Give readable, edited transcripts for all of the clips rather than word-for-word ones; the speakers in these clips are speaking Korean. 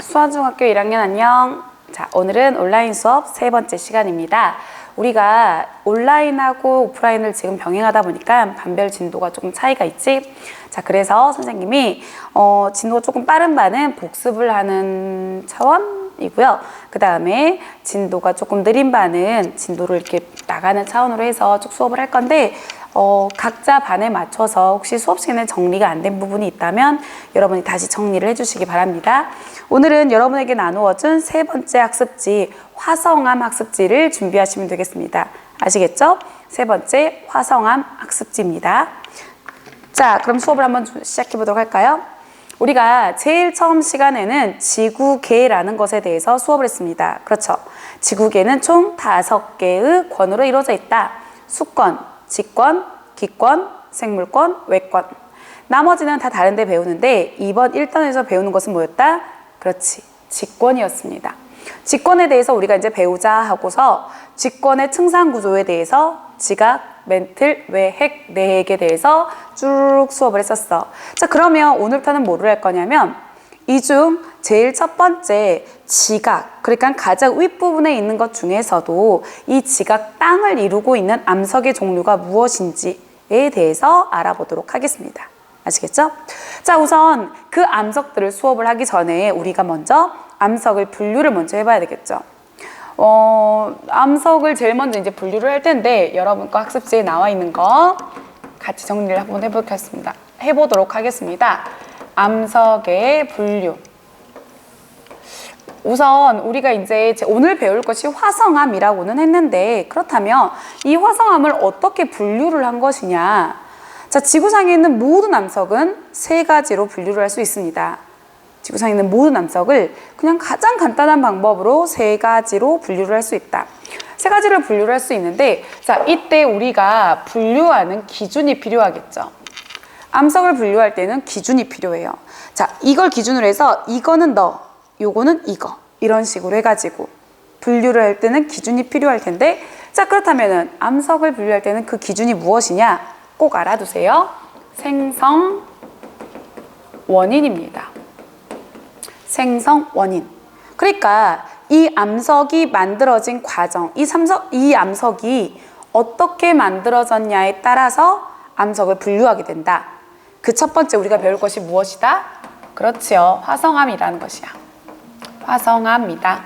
수원중학교 1학년 안녕. 자, 오늘은 온라인 수업 세 번째 시간입니다. 우리가 온라인하고 오프라인을 지금 병행하다 보니까 반별 진도가 조금 차이가 있지? 자, 그래서 선생님이 진도가 조금 빠른 반은 복습을 하는 차원이고요. 그 다음에 진도가 조금 느린 반은 진도를 이렇게 나가는 차원으로 해서 쭉 수업을 할 건데 각자 반에 맞춰서 혹시 수업 시간에 정리가 안 된 부분이 있다면 여러분이 다시 정리를 해주시기 바랍니다. 오늘은 여러분에게 나누어준 세 번째 학습지 화성암 학습지를 준비하시면 되겠습니다. 아시겠죠? 세 번째 화성암 학습지입니다. 자, 그럼 수업을 한번 시작해 보도록 할까요? 우리가 제일 처음 시간에는 지구계라는 것에 대해서 수업을 했습니다. 그렇죠? 지구계는 총 5개의 권으로 이루어져 있다. 수권, 직권, 기권, 생물권, 외권. 나머지는 다 다른데 배우는데 이번 1단에서 배우는 것은 뭐였다? 그렇지, 직권이었습니다. 직권에 대해서 우리가 이제 배우자 하고서 직권의 층상구조에 대해서 지각, 멘틀, 외핵, 내핵에 대해서 쭉 수업을 했었어. 자, 그러면 오늘부터는 뭐를 할 거냐면 이 중 제일 첫 번째 지각, 그러니까 가장 윗부분에 있는 것 중에서도 이 지각 땅을 이루고 있는 암석의 종류가 무엇인지에 대해서 알아보도록 하겠습니다. 아시겠죠? 자, 우선 그 암석들을 수업을 하기 전에 우리가 먼저 암석을 분류를 먼저 해봐야 되겠죠. 암석을 제일 먼저 이제 분류를 할 텐데 여러분 거 학습지에 나와 있는 거 같이 정리를 한번 해보도록 하겠습니다. 암석의 분류. 우선 우리가 이제 오늘 배울 것이 화성암이라고는 했는데 그렇다면 이 화성암을 어떻게 분류를 한 것이냐? 자, 지구상에 있는 모든 암석은 세 가지로 분류를 할 수 있습니다. 지구상에 있는 모든 암석을 그냥 가장 간단한 방법으로 세 가지로 분류를 할 수 있다. 세 가지를 분류를 할 수 있는데 자, 이때 우리가 분류하는 기준이 필요하겠죠. 암석을 분류할 때는 기준이 필요해요. 자, 이걸 기준으로 해서 이거는 너, 요거는 이거 이런 식으로 해가지고 분류를 할 때는 기준이 필요할 텐데 자, 그렇다면은 암석을 분류할 때는 그 기준이 무엇이냐? 꼭 알아두세요. 생성 원인입니다. 생성 원인. 그러니까 이 암석이 만들어진 과정, 이 암석이 어떻게 만들어졌냐에 따라서 암석을 분류하게 된다. 그 첫 번째 우리가 배울 것이 무엇이다? 그렇지요. 화성암이라는 것이야. 화성암이다.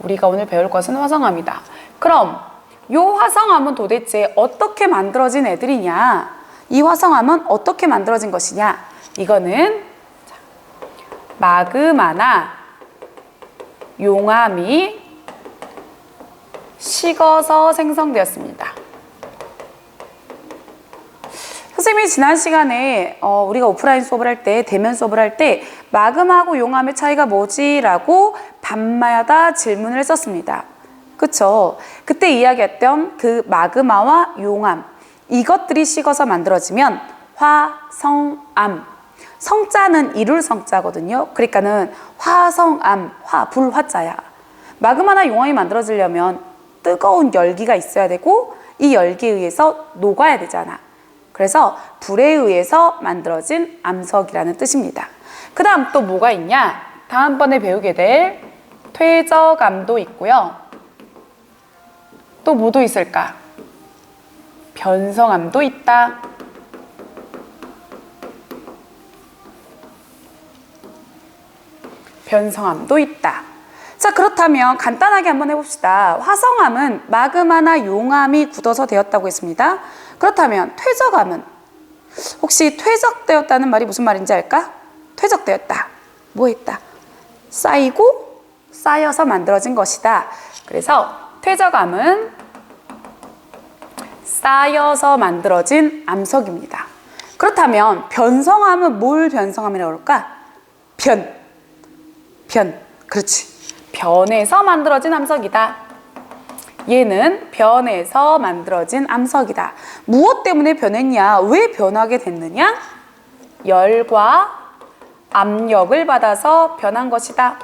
우리가 오늘 배울 것은 화성암이다. 그럼 이 화성암은 도대체 어떻게 만들어진 애들이냐? 이 화성암은 어떻게 만들어진 것이냐? 이거는 마그마나 용암이 식어서 생성되었습니다. 선생님이 지난 시간에 우리가 오프라인 수업을 할 때, 대면 수업을 할 때 마그마하고 용암의 차이가 뭐지? 라고 밤마다 질문을 했었습니다. 그쵸? 그때 이야기했던 그 마그마와 용암, 이것들이 식어서 만들어지면 화성암. 성자는 이룰 성자거든요. 그러니까는 화성암, 불화자야. 마그마나 용암이 만들어지려면 뜨거운 열기가 있어야 되고 이 열기에 의해서 녹아야 되잖아. 그래서 불에 의해서 만들어진 암석이라는 뜻입니다. 그 다음 또 뭐가 있냐? 다음번에 배우게 될 퇴적암도 있고요. 또 뭐도 있을까? 변성암도 있다. 변성암도 있다. 자, 그렇다면 간단하게 한번 해봅시다. 화성암은 마그마나 용암이 굳어서 되었다고 했습니다. 그렇다면 퇴적암은 혹시 퇴적되었다는 말이 무슨 말인지 알까? 퇴적되었다. 뭐 했다? 쌓이고 쌓여서 만들어진 것이다. 그래서 퇴적암은 쌓여서 만들어진 암석입니다. 그렇다면 변성암은 뭘 변성암이라고 할까? 변. 그렇지. 변에서 만들어진 암석이다. 얘는 변에서 만들어진 암석이다. 무엇 때문에 변했냐? 왜 변하게 됐느냐? 열과 압력을 받아서 변한 것이다.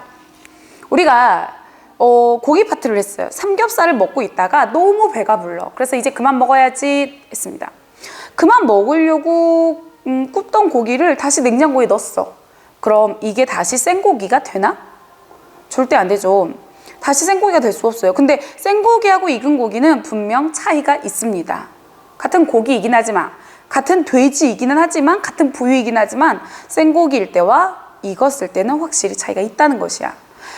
우리가 고기 파티를 했어요. 삼겹살을 먹고 있다가 너무 배가 불러. 그래서 이제 그만 먹어야지 했습니다. 그만 먹으려고 굽던 고기를 다시 냉장고에 넣었어. 그럼 이게 다시 생고기가 되나? 절대 안 되죠. 다시 생고기가 될 수 없어요. 근데 생고기하고 익은 고기는 분명 차이가 있습니다. 같은 고기이긴 하지만, 같은 돼지이기는 하지만, 같은 부위이긴 하지만 생고기일 때와 익었을 때는 확실히 차이가 있다는 것이야.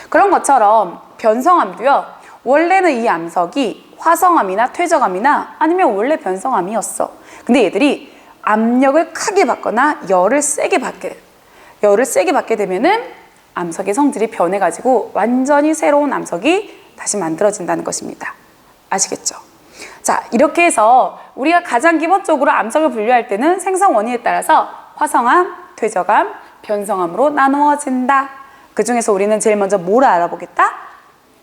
그런 것처럼 변성암도요. 원래는 이 암석이 화성암이나 퇴적암이나 아니면 원래 변성암이었어. 근데 얘들이 압력을 크게 받거나 열을 세게 받게 되면은 암석의 성질이 변해가지고 완전히 새로운 암석이 다시 만들어진다는 것입니다. 아시겠죠? 자, 이렇게 해서 우리가 가장 기본적으로 암석을 분류할 때는 생성 원인에 따라서 화성암, 퇴적암, 변성암으로 나누어진다. 그 중에서 우리는 제일 먼저 뭘 알아보겠다?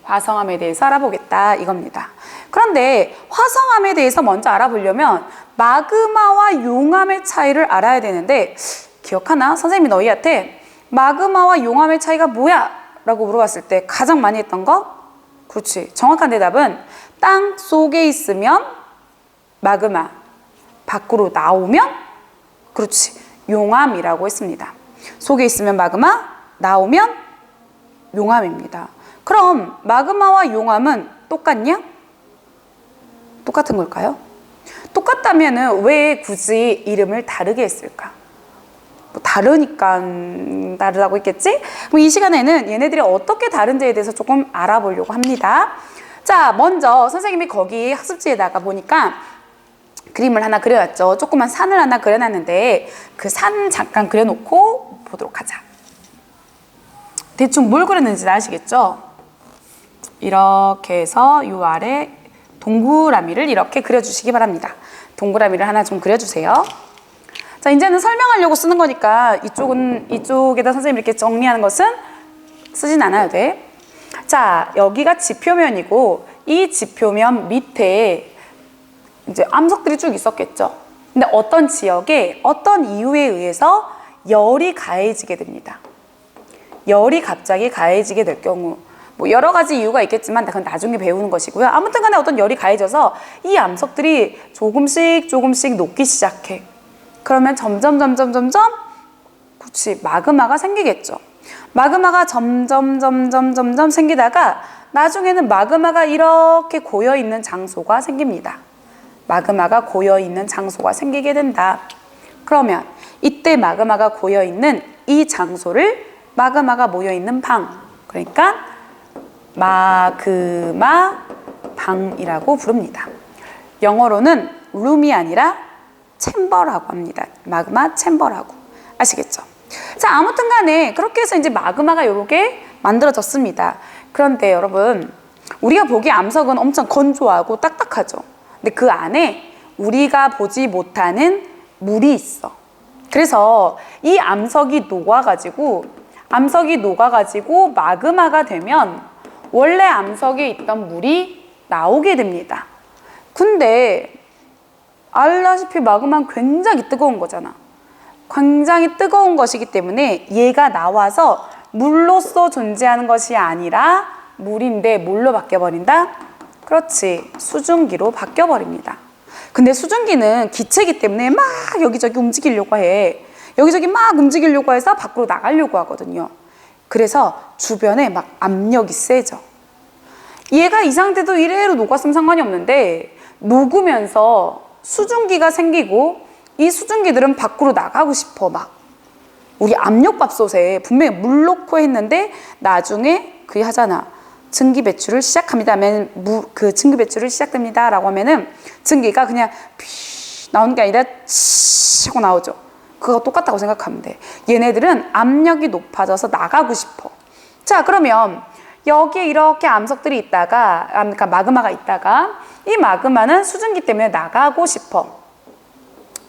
화성암에 대해서 알아보겠다 이겁니다. 그런데 화성암에 대해서 먼저 알아보려면 마그마와 용암의 차이를 알아야 되는데 기억하나? 선생님이 너희한테 마그마와 용암의 차이가 뭐야? 라고 물어봤을 때 가장 많이 했던 거? 그렇지. 정확한 대답은 땅 속에 있으면 마그마, 밖으로 나오면 그렇지. 용암이라고 했습니다. 속에 있으면 마그마, 나오면 용암입니다. 그럼 마그마와 용암은 똑같냐? 똑같은 걸까요? 똑같다면 왜 굳이 이름을 다르게 했을까? 뭐 다르니까 다르다고 했겠지? 그럼 이 시간에는 얘네들이 어떻게 다른지에 대해서 조금 알아보려고 합니다. 자, 먼저 선생님이 거기 학습지에다가 보니까 그림을 하나 그려놨죠. 조그만 산을 하나 그려놨는데 그 산 잠깐 그려놓고 보도록 하자. 대충 뭘 그렸는지 아시겠죠? 이렇게 해서 요 아래 동그라미를 이렇게 그려주시기 바랍니다. 동그라미를 하나 좀 그려주세요. 자, 이제는 설명하려고 쓰는 거니까 이쪽에다 선생님이 이렇게 정리하는 것은 쓰진 않아도 돼. 자, 여기가 지표면이고 이 지표면 밑에 이제 암석들이 쭉 있었겠죠. 근데 어떤 지역에 어떤 이유에 의해서 열이 가해지게 됩니다. 열이 갑자기 가해지게 될 경우 뭐 여러 가지 이유가 있겠지만 그건 나중에 배우는 것이고요. 아무튼 간에 어떤 열이 가해져서 이 암석들이 조금씩 녹기 시작해. 그러면 점점 그렇지 마그마가 생기겠죠. 마그마가 점점 생기다가 나중에는 마그마가 이렇게 고여있는 장소가 생깁니다. 마그마가 고여있는 장소가 생기게 된다. 그러면 이때 마그마가 고여있는 이 장소를 마그마가 모여있는 방, 그러니까 마그마 방이라고 부릅니다. 영어로는 룸이 아니라 챔버라고 합니다. 마그마 챔버라고. 아시겠죠? 자, 아무튼 간에 그렇게 해서 이제 마그마가 이렇게 만들어졌습니다. 그런데 여러분, 우리가 보기에 암석은 엄청 건조하고 딱딱하죠. 근데 그 안에 우리가 보지 못하는 물이 있어. 그래서 이 암석이 녹아가지고 마그마가 되면 원래 암석에 있던 물이 나오게 됩니다. 근데 알다시피 마그마는 굉장히 뜨거운 거잖아. 굉장히 뜨거운 것이기 때문에 얘가 나와서 물로서 존재하는 것이 아니라 물인데 뭘로 바뀌어버린다? 그렇지, 수증기로 바뀌어버립니다. 근데 수증기는 기체이기 때문에 막 여기저기 움직이려고 해. 여기저기 막 움직이려고 해서 밖으로 나가려고 하거든요. 그래서 주변에 막 압력이 세죠. 얘가 이 상태도 이래로 녹았으면 상관이 없는데 녹으면서 수증기가 생기고 이 수증기들은 밖으로 나가고 싶어. 막 우리 압력밥솥에 분명히 물 넣고 했는데 나중에 그게 하잖아. 증기 배출을 시작합니다. 그 증기 배출을 시작됩니다 라고 하면은 증기가 그냥 피 나오는 게 아니라 치 하고 나오죠. 그거 똑같다고 생각하면 돼. 얘네들은 압력이 높아져서 나가고 싶어. 자, 그러면 여기에 이렇게 암석들이 있다가, 그러니까 마그마가 있다가 이 마그마는 수증기 때문에 나가고 싶어.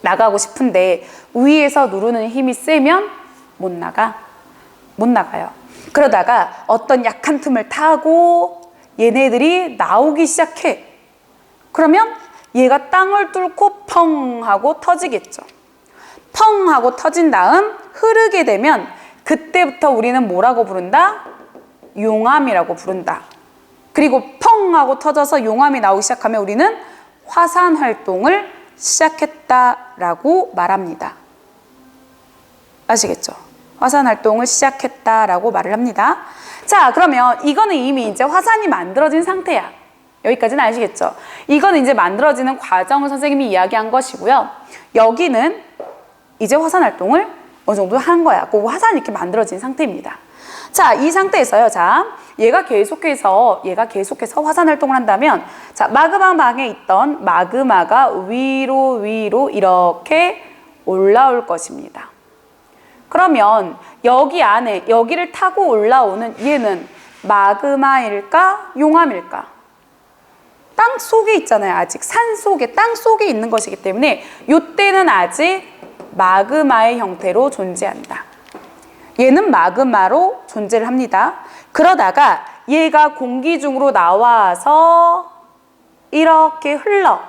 나가고 싶은데 위에서 누르는 힘이 세면 못 나가요. 그러다가 어떤 약한 틈을 타고 얘네들이 나오기 시작해. 그러면 얘가 땅을 뚫고 펑 하고 터지겠죠. 펑 하고 터진 다음 흐르게 되면 그때부터 우리는 뭐라고 부른다? 용암이라고 부른다. 그리고 펑 하고 터져서 용암이 나오기 시작하면 우리는 화산 활동을 시작했다라고 말합니다. 아시겠죠? 화산 활동을 시작했다라고 말을 합니다. 자, 그러면 이거는 이미 이제 화산이 만들어진 상태야. 여기까지는 아시겠죠? 이거는 이제 만들어지는 과정을 선생님이 이야기한 것이고요. 여기는 이제 화산 활동을 어느 정도 한 거야. 그 화산이 이렇게 만들어진 상태입니다. 자, 이 상태에서요. 자, 얘가 계속해서 화산 활동을 한다면, 자, 마그마망에 있던 마그마가 위로 이렇게 올라올 것입니다. 그러면 여기 안에, 여기를 타고 올라오는 얘는 마그마일까? 용암일까? 땅 속에 있잖아요. 아직 산 속에, 땅 속에 있는 것이기 때문에 이때는 아직 마그마의 형태로 존재한다. 얘는 마그마로 존재를 합니다. 그러다가 얘가 공기 중으로 나와서 이렇게 흐르게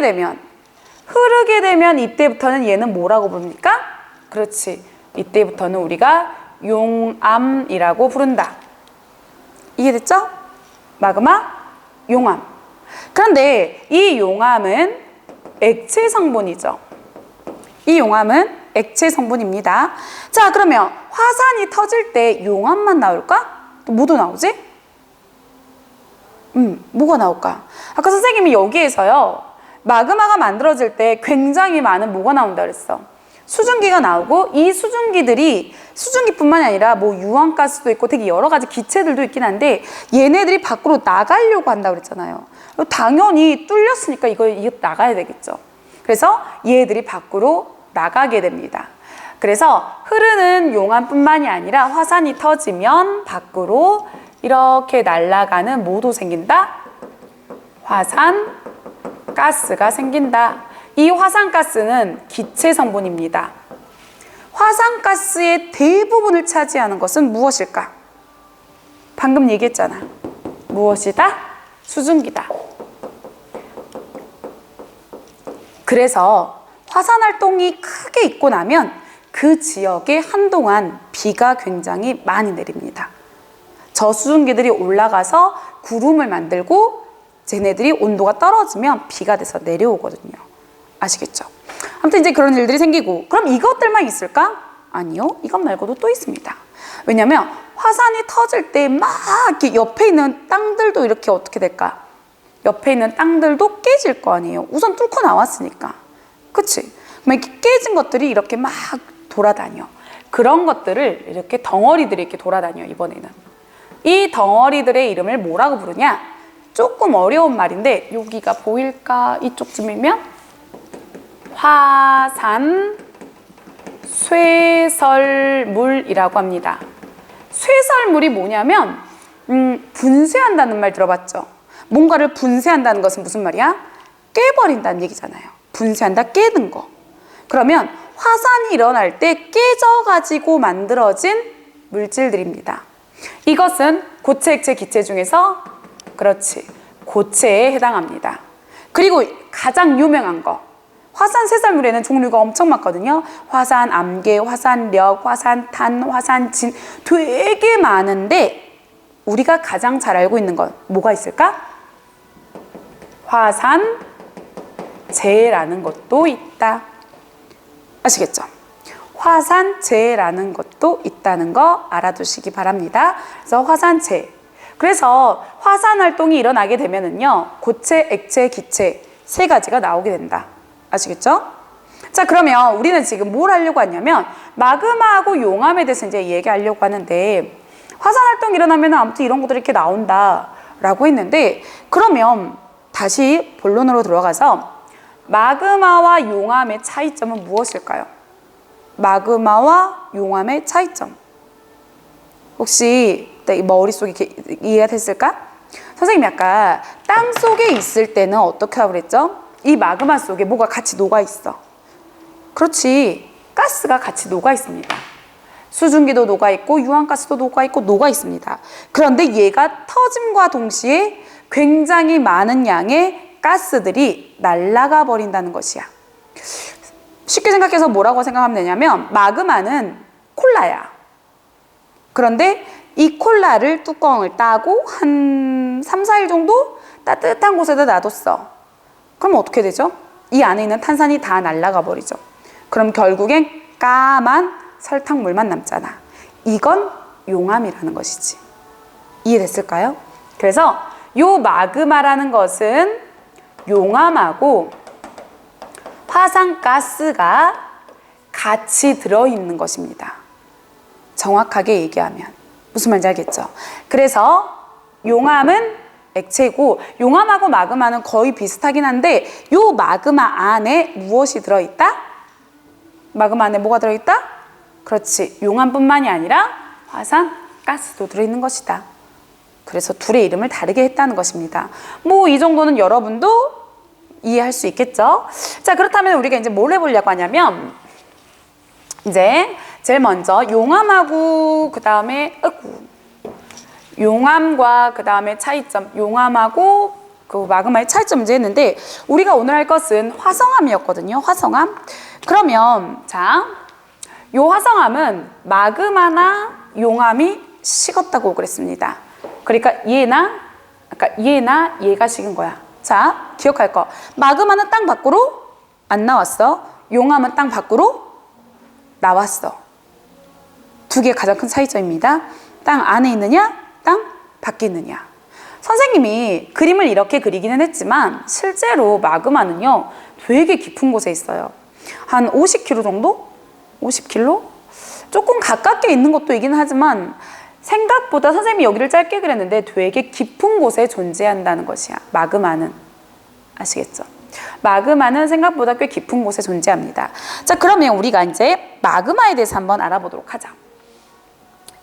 되면 이때부터는 얘는 뭐라고 부릅니까? 그렇지. 이때부터는 우리가 용암이라고 부른다. 이해됐죠? 마그마, 용암. 그런데 이 용암은 액체 성분이죠. 이 용암은 액체 성분입니다. 자, 그러면 화산이 터질 때 용암만 나올까? 또 뭐도 나오지? 뭐가 나올까? 아까 선생님이 여기에서요, 마그마가 만들어질 때 굉장히 많은 뭐가 나온다 그랬어. 수증기가 나오고, 이 수증기뿐만이 아니라 뭐 유황가스도 있고 되게 여러 가지 기체들도 있긴 한데 얘네들이 밖으로 나가려고 한다고 그랬잖아요. 당연히 뚫렸으니까 이거 나가야 되겠죠. 그래서 얘들이 밖으로 나가게 됩니다. 그래서 흐르는 용암뿐만이 아니라 화산이 터지면 밖으로 이렇게 날아가는 뭐도 생긴다? 화산가스가 생긴다. 이 화산가스는 기체 성분입니다. 화산가스의 대부분을 차지하는 것은 무엇일까? 방금 얘기했잖아. 무엇이다? 수증기다. 그래서 화산 활동이 크게 있고 나면 그 지역에 한동안 비가 굉장히 많이 내립니다. 저수증기들이 올라가서 구름을 만들고 쟤네들이 온도가 떨어지면 비가 돼서 내려오거든요. 아시겠죠? 아무튼 이제 그런 일들이 생기고, 그럼 이것들만 있을까? 아니요. 이것 말고도 또 있습니다. 왜냐면 화산이 터질 때 막 이렇게 옆에 있는 땅들도 이렇게 어떻게 될까? 옆에 있는 땅들도 깨질 거 아니에요. 우선 뚫고 나왔으니까. 그치? 그럼 이렇게 깨진 것들이 이렇게 막 돌아다녀. 그런 것들을 이렇게 덩어리들이 이렇게 돌아다녀, 이번에는. 이 덩어리들의 이름을 뭐라고 부르냐? 조금 어려운 말인데 여기가 보일까? 이쪽쯤이면 화산 쇠설물이라고 합니다. 쇠설물이 뭐냐면 분쇄한다는 말 들어봤죠? 뭔가를 분쇄한다는 것은 무슨 말이야? 깨버린다는 얘기잖아요. 분쇄한다, 깨는 거. 그러면 화산이 일어날 때 깨져가지고 만들어진 물질들입니다. 이것은 고체, 액체, 기체 중에서 그렇지, 고체에 해당합니다. 그리고 가장 유명한 거, 화산 쇠설물에는 종류가 엄청 많거든요. 화산 암계, 화산력, 화산탄, 화산진, 되게 많은데 우리가 가장 잘 알고 있는 건 뭐가 있을까? 화산재라는 것도 있다. 아시겠죠? 화산재라는 것도 있다는 거 알아두시기 바랍니다. 그래서 화산재. 그래서 화산 활동이 일어나게 되면은요, 고체, 액체, 기체 세 가지가 나오게 된다. 아시겠죠? 자, 그러면 우리는 지금 뭘 하려고 하냐면 마그마하고 용암에 대해서 이제 얘기하려고 하는데, 화산 활동이 일어나면 아무튼 이런 것들이 이렇게 나온다라고 했는데, 그러면 다시 본론으로 들어가서 마그마와 용암의 차이점은 무엇일까요? 마그마와 용암의 차이점. 혹시 머릿속에 이해가 됐을까? 선생님이 아까 땅 속에 있을 때는 어떻게 하고 그랬죠? 이 마그마 속에 뭐가 같이 녹아 있어. 그렇지. 가스가 같이 녹아 있습니다. 수증기도 녹아 있고 유황가스도 녹아 있고 녹아 있습니다. 그런데 얘가 터짐과 동시에 굉장히 많은 양의 가스들이 날아가 버린다는 것이야. 쉽게 생각해서 뭐라고 생각하면 되냐면 마그마는 콜라야. 그런데 이 콜라를 뚜껑을 따고 한 3, 4일 정도 따뜻한 곳에다 놔뒀어. 그럼 어떻게 되죠? 이 안에 있는 탄산이 다 날아가 버리죠. 그럼 결국엔 까만 설탕물만 남잖아. 이건 용암이라는 것이지. 이해됐을까요? 그래서 요 마그마라는 것은 용암하고 화산가스가 같이 들어있는 것입니다. 정확하게 얘기하면 무슨 말인지 알겠죠? 그래서 용암은 액체고 용암하고 마그마는 거의 비슷하긴 한데 요 마그마 안에 무엇이 들어있다? 마그마 안에 뭐가 들어있다? 그렇지, 용암뿐만이 아니라 화산가스도 들어있는 것이다. 그래서 둘의 이름을 다르게 했다는 것입니다. 뭐 이 정도는 여러분도 이해할 수 있겠죠? 자, 그렇다면 우리가 이제 뭘 해보려고 하냐면 이제 제일 먼저 용암하고 그 다음에 용암과 그 다음에 차이점, 용암하고 그 마그마의 차이점 이제 했는데 우리가 오늘 할 것은 화성암이었거든요. 화성암. 그러면 자, 요 화성암은 마그마나 용암이 식었다고 그랬습니다. 그러니까 얘나 얘가 식은 거야. 자, 기억할 거. 마그마는 땅 밖으로 안 나왔어. 용암은 땅 밖으로 나왔어. 두 개의 가장 큰 차이점입니다. 땅 안에 있느냐, 땅 밖에 있느냐. 선생님이 그림을 이렇게 그리기는 했지만 실제로 마그마는요 되게 깊은 곳에 있어요. 한 50km 정도? 50km? 조금 가깝게 있는 것도 있긴 하지만 생각보다 선생님이 여기를 짧게 그렸는데 되게 깊은 곳에 존재한다는 것이야. 마그마는. 아시겠죠? 마그마는 생각보다 꽤 깊은 곳에 존재합니다. 자, 그러면 우리가 이제 마그마에 대해서 한번 알아보도록 하자.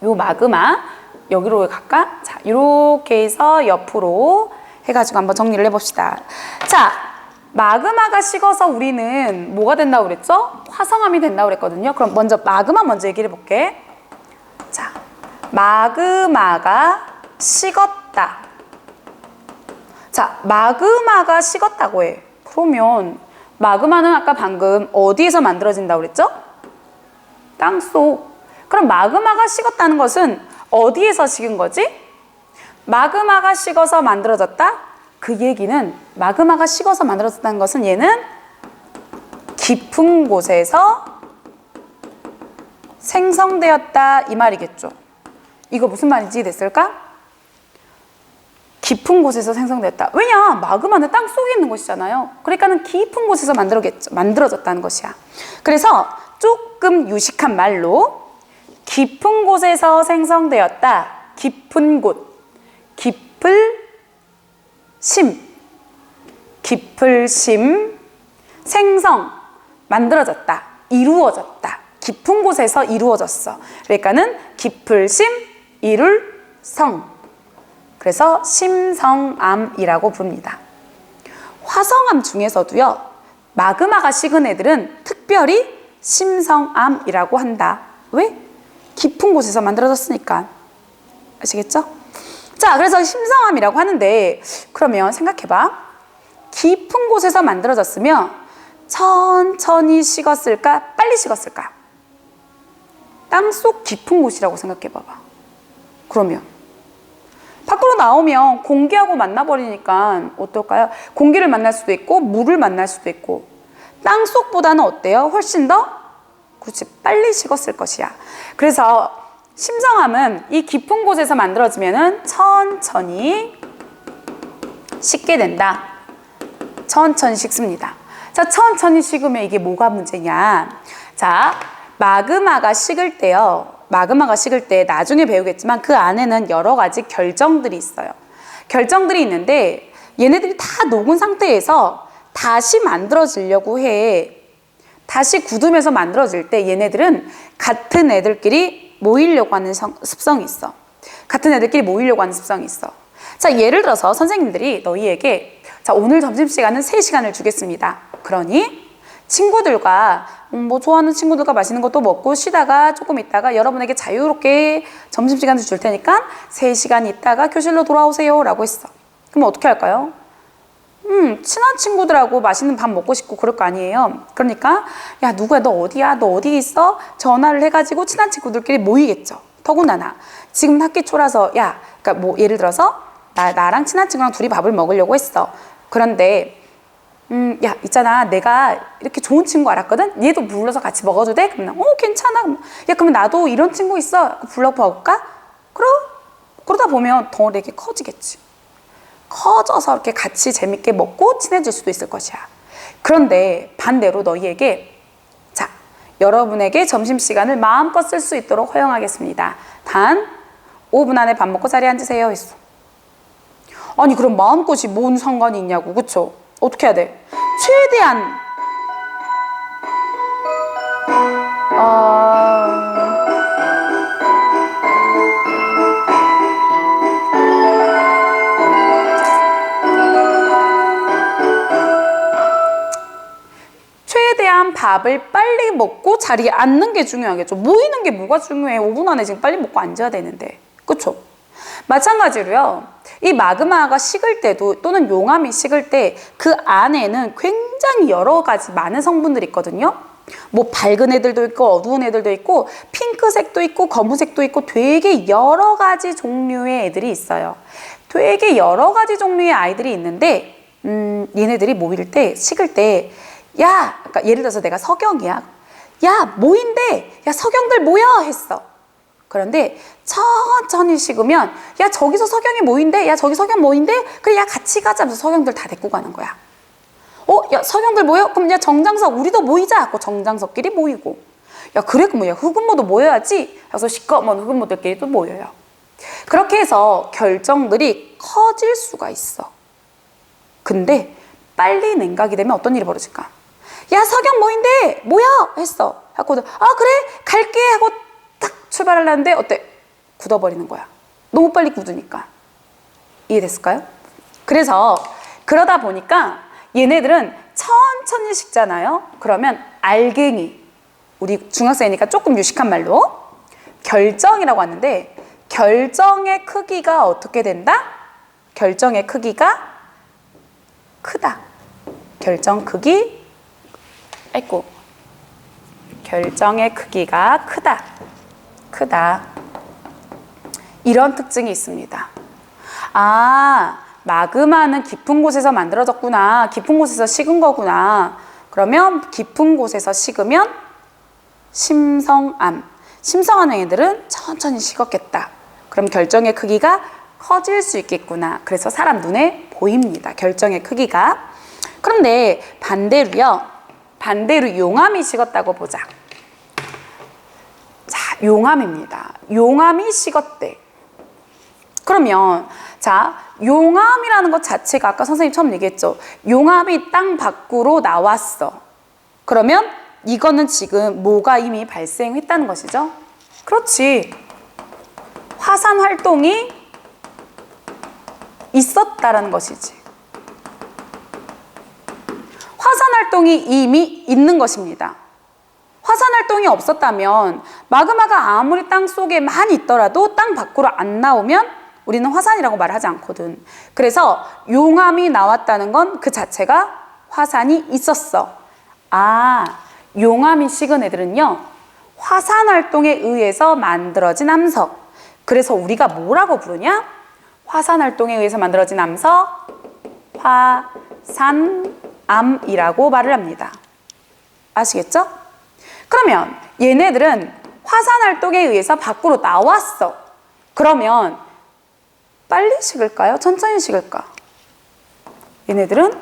요 마그마 여기로 갈까? 자, 이렇게 해서 옆으로 해가지고 한번 정리를 해봅시다. 자, 마그마가 식어서 우리는 뭐가 된다고 그랬죠? 화성암이 된다고 그랬거든요. 그럼 먼저 마그마 먼저 얘기를 해볼게. 자, 마그마가 식었다. 자, 마그마가 식었다고 해. 그러면 마그마는 아까 방금 어디에서 만들어진다고 그랬죠? 땅속. 그럼 마그마가 식었다는 것은 어디에서 식은 거지? 마그마가 식어서 만들어졌다? 그 얘기는 마그마가 식어서 만들어졌다는 것은 얘는 깊은 곳에서 생성되었다 이 말이겠죠. 이거 무슨 말인지 됐을까? 깊은 곳에서 생성되었다. 왜냐? 마그마는 땅 속에 있는 곳이잖아요. 그러니까는 깊은 곳에서 만들어졌다는 것이야. 그래서 조금 유식한 말로 깊은 곳에서 생성되었다. 깊은 곳. 깊을심, 생성, 만들어졌다, 이루어졌다. 깊은 곳에서 이루어졌어. 그러니까는 깊을심, 이룰성. 그래서 심성암이라고 부릅니다. 화성암 중에서도요, 마그마가 식은 애들은 특별히 심성암이라고 한다. 왜? 깊은 곳에서 만들어졌으니까. 아시겠죠? 자, 그래서 심성암이라고 하는데 그러면 생각해봐. 깊은 곳에서 만들어졌으면 천천히 식었을까? 빨리 식었을까? 땅속 깊은 곳이라고 생각해봐봐. 그러면 밖으로 나오면 공기하고 만나버리니까 어떨까요? 공기를 만날 수도 있고 물을 만날 수도 있고 땅속보다는 어때요? 훨씬 더? 그렇지, 빨리 식었을 것이야. 그래서 심성암은 이 깊은 곳에서 만들어지면은 천천히 식게 된다. 천천히 식습니다. 자, 천천히 식으면 이게 뭐가 문제냐? 자, 마그마가 식을 때요. 마그마가 식을 때 나중에 배우겠지만 그 안에는 여러 가지 결정들이 있어요. 결정들이 있는데 얘네들이 다 녹은 상태에서 다시 만들어지려고 해. 다시 굳으면서 만들어질 때 얘네들은 같은 애들끼리 모이려고 하는 습성이 있어. 같은 애들끼리 모이려고 하는 습성이 있어. 자, 예를 들어서 선생님들이 너희에게 자, 오늘 점심시간은 3시간을 주겠습니다. 그러니 친구들과 뭐 좋아하는 친구들과 맛있는 것도 먹고 쉬다가 조금 있다가 여러분에게 자유롭게 점심시간을 줄 테니까 3시간 있다가 교실로 돌아오세요 라고 했어. 그럼 어떻게 할까요? 친한 친구들하고 맛있는 밥 먹고 싶고 그럴 거 아니에요. 그러니까 야, 누구야, 너 어디야, 너 어디 있어? 전화를 해가지고 친한 친구들끼리 모이겠죠. 더군다나 지금 학기 초라서 야, 그러니까 뭐 예를 들어서 나랑 친한 친구랑 둘이 밥을 먹으려고 했어. 그런데 야, 있잖아. 내가 이렇게 좋은 친구 알았거든? 얘도 불러서 같이 먹어도 돼? 그러면, 괜찮아. 야, 그러면 나도 이런 친구 있어. 불러볼까? 그러다 보면 덩어리 이렇게 커지겠지. 커져서 이렇게 같이 재밌게 먹고 친해질 수도 있을 것이야. 그런데 반대로 너희에게, 자, 여러분에게 점심시간을 마음껏 쓸 수 있도록 허용하겠습니다. 단 5분 안에 밥 먹고 자리에 앉으세요 했어. 아니, 그럼 마음껏이 뭔 상관이 있냐고, 그쵸? 어떻게 해야 돼? 최대한 최대한 밥을 빨리 먹고 자리에 앉는 게 중요하겠죠. 모이는 게 뭐가 중요해? 5분 안에 지금 빨리 먹고 앉아야 되는데. 그쵸? 마찬가지로요. 이 마그마가 식을 때도 또는 용암이 식을 때 그 안에는 굉장히 여러 가지 많은 성분들이 있거든요. 뭐 밝은 애들도 있고 어두운 애들도 있고 핑크색도 있고 검은색도 있고 되게 여러 가지 종류의 애들이 있어요. 되게 여러 가지 종류의 아이들이 있는데 얘네들이 모일 때 식을 때 야, 그러니까 예를 들어서 내가 서경이야. 야, 모인대. 야, 서경들 모여 했어. 그런데 천천히 식으면 야, 저기서 서경이 모인대. 야, 저기 서경 모인대. 그래, 야, 같이 가자 하면서 서경들 다 데리고 가는 거야. 야, 서경들 모여? 그럼 야, 정장석 우리도 모이자 하고 정장석끼리 모이고. 야, 그래, 그럼 야, 흑은모도 모여야지. 그래서 시꺼먼 흑은모들끼리 또 모여요. 그렇게 해서 결정들이 커질 수가 있어. 근데 빨리 냉각이 되면 어떤 일이 벌어질까? 야, 서경 모인대. 모여 했어. 하고 그래, 갈게 하고 딱 출발하려는데 어때? 굳어버리는 거야. 너무 빨리 굳으니까. 이해됐을까요? 그래서 그러다 보니까 얘네들은 천천히 식잖아요. 그러면 알갱이, 우리 중학생이니까 조금 유식한 말로 결정이라고 하는데, 결정의 크기가 어떻게 된다? 결정의 크기가 크다. 결정 크기, 결정의 크기가 크다. 이런 특징이 있습니다. 마그마는 깊은 곳에서 만들어졌구나. 깊은 곳에서 식은 거구나. 그러면 깊은 곳에서 식으면 심성암. 심성암 애들은 천천히 식었겠다. 그럼 결정의 크기가 커질 수 있겠구나. 그래서 사람 눈에 보입니다. 결정의 크기가. 그런데 반대로 용암이 식었다고 보자. 자, 용암입니다. 용암이 식었대. 그러면 자, 용암이라는 것 자체가 아까 선생님 처음 얘기했죠. 용암이 땅 밖으로 나왔어. 그러면 이거는 지금 뭐가 이미 발생했다는 것이죠. 그렇지. 화산 활동이 있었다라는 것이지. 화산 활동이 이미 있는 것입니다. 화산 활동이 없었다면 마그마가 아무리 땅 속에 많이 있더라도 땅 밖으로 안 나오면 우리는 화산이라고 말하지 않거든. 그래서 용암이 나왔다는 건 그 자체가 화산이 있었어. 용암이 식은 애들은요, 화산 활동에 의해서 만들어진 암석. 그래서 우리가 뭐라고 부르냐? 화산 활동에 의해서 만들어진 암석, 화산암이라고 말을 합니다. 아시겠죠? 그러면 얘네들은 화산 활동에 의해서 밖으로 나왔어. 그러면 빨리 식을까요? 천천히 식을까? 얘네들은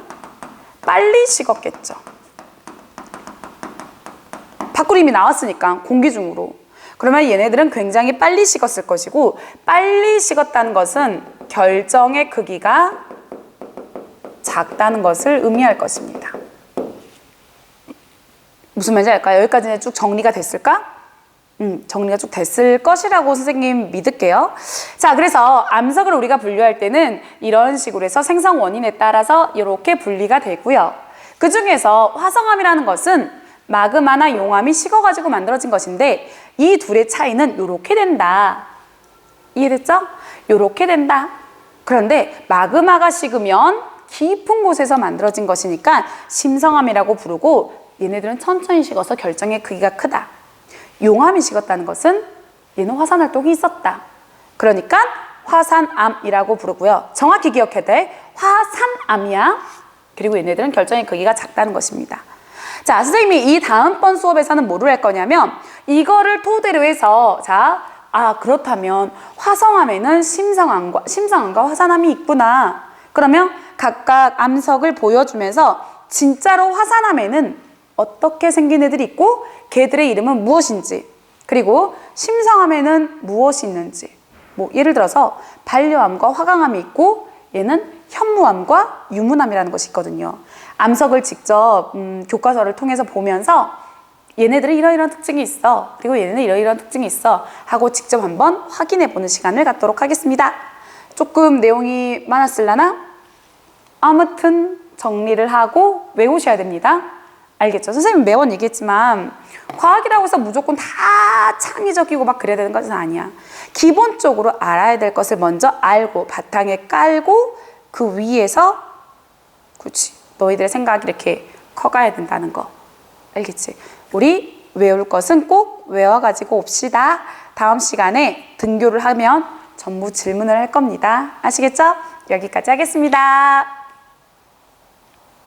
빨리 식었겠죠. 밖으로 이미 나왔으니까 공기 중으로. 그러면 얘네들은 굉장히 빨리 식었을 것이고, 빨리 식었다는 것은 결정의 크기가 작다는 것을 의미할 것입니다. 무슨 말인지 알까요? 여기까지는 쭉 정리가 됐을까? 정리가 쭉 됐을 것이라고 선생님 믿을게요. 자, 그래서 암석을 우리가 분류할 때는 이런 식으로 해서 생성 원인에 따라서 이렇게 분리가 되고요. 그 중에서 화성암이라는 것은 마그마나 용암이 식어가지고 만들어진 것인데, 이 둘의 차이는 이렇게 된다. 이해됐죠? 이렇게 된다. 그런데 마그마가 식으면 깊은 곳에서 만들어진 것이니까 심성암이라고 부르고, 얘네들은 천천히 식어서 결정의 크기가 크다. 용암이 식었다는 것은 얘는 화산 활동이 있었다. 그러니까 화산암이라고 부르고요. 정확히 기억해야 돼. 화산암이야. 그리고 얘네들은 결정의 크기가 작다는 것입니다. 자, 선생님이 이 다음번 수업에서는 뭐를 할 거냐면 이거를 토대로 해서 그렇다면 화성암에는 심성암과 화산암이 있구나. 그러면 각각 암석을 보여주면서 진짜로 화산암에는 어떻게 생긴 애들이 있고 걔들의 이름은 무엇인지, 그리고 심성암에는 무엇이 있는지, 뭐 예를 들어서 반려암과 화강암이 있고 얘는 현무암과 유문암이라는 것이 있거든요. 암석을 직접 교과서를 통해서 보면서 얘네들은 이러이러한 특징이 있어, 그리고 얘네는 이러이러한 특징이 있어 하고 직접 한번 확인해보는 시간을 갖도록 하겠습니다. 조금 내용이 많았을라나? 아무튼 정리를 하고 외우셔야 됩니다. 알겠죠? 선생님 매번 얘기했지만 과학이라고 해서 무조건 다 창의적이고 막 그래야 되는 것은 아니야. 기본적으로 알아야 될 것을 먼저 알고 바탕에 깔고 그 위에서 그렇지, 너희들의 생각이 이렇게 커가야 된다는 거. 알겠지? 우리 외울 것은 꼭 외워가지고 옵시다. 다음 시간에 등교를 하면 전부 질문을 할 겁니다. 아시겠죠? 여기까지 하겠습니다.